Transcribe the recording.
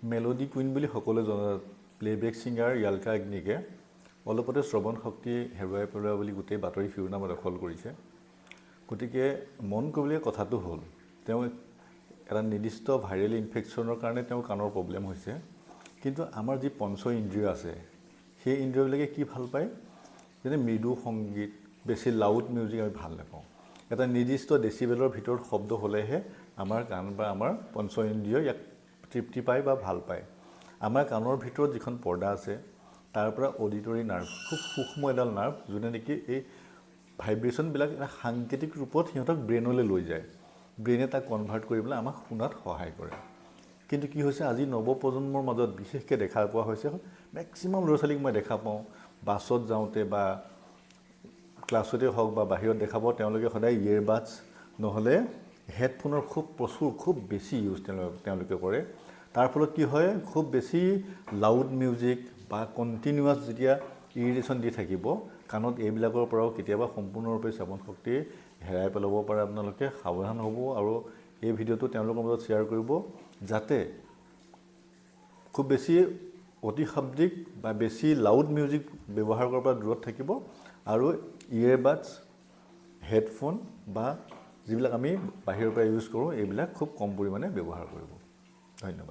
Melody queen বুলি সকলোৱে জনা প্লেবেক ছিংগাৰ য়াল্কা ইয়াগনিকে অলপতে শ্ৰৱণ শক্তি হেৰুৱাই পেলোৱা বুলি গোটেই বাতৰি শিৰোনামা দখল কৰিছে। গতিকে মন কৰিবলগীয়া কথাটো হ'ল তেওঁ এটা নিৰ্দিষ্ট ভাইৰেল ইনফেকশ্যনৰ কাৰণে তেওঁৰ কাণৰ প্ৰব্লেম হৈছে, কিন্তু আমাৰ যি পঞ্চ ইন্দ্ৰিয় আছে সেই ইন্দ্ৰিয়বিলাকে কি ভাল পায়, যেনে মৃদু সংগীত, বেছি লাউড মিউজিক আমি ভাল নাপাওঁ। এটা নিৰ্দিষ্ট ডেচিবেলৰ ভিতৰত শব্দ হ'লেহে আমাৰ কাণ বা আমাৰ পঞ্চ ইন্দ্ৰিয় ইয়াক তৃপ্তি পায় বা ভাল পায়। আমাৰ কাণৰ ভিতৰত যিখন পৰ্দা আছে তাৰ পৰা অডিটৰী নাৰ্ভ, খুব সূক্ষ্ম এডাল নাৰ্ভ, যোনে নেকি এই ভাইব্ৰেশ্যনবিলাক এটা সাংকেতিক ৰূপত সিহঁতক ব্ৰেইনলৈ লৈ যায়। ব্ৰেইনে তাক কনভাৰ্ট কৰি পেলাই আমাক শুনাত সহায় কৰে। কিন্তু কি হৈছে, আজি নৱপ্ৰজন্মৰ মাজত বিশেষকৈ দেখা পোৱা হৈছে, মেক্সিমাম ল'ৰা ছোৱালীক মই দেখা পাওঁ বাছত যাওঁতে বা ক্লাছতে হওক বা বাহিৰত দেখা পাওঁ, তেওঁলোকে সদায় ইয়েৰবাডছ নহ'লে হেডফোনৰ খুব বেছি ইউজ তেওঁলোকে কৰে। তাৰ ফলত কি হয়, খুব বেছি লাউড মিউজিক বা কণ্টিনিউৱাছ যেতিয়া ইৰিটেশ্যন দি থাকিব কাণত, এইবিলাকৰ পৰাও কেতিয়াবা সম্পূৰ্ণৰূপে শ্ৰৱণ শক্তি হেৰাই পেলাব পাৰে। আপোনালোকে সাৱধান হ'ব আৰু এই ভিডিঅ'টো তেওঁলোকৰ মাজত শ্বেয়াৰ কৰিব, যাতে খুব বেছি অতিশব্দিক বা বেছি লাউড মিউজিক ব্যৱহাৰ কৰাৰ পৰা দূৰত থাকিব আৰু ইয়েৰবাডছ, হেডফোন বা যিবিলাক আমি বাহিৰৰ পৰা ইউজ কৰোঁ এইবিলাক খুব কম পৰিমাণে ব্যৱহাৰ কৰিব। ধন্যবাদ।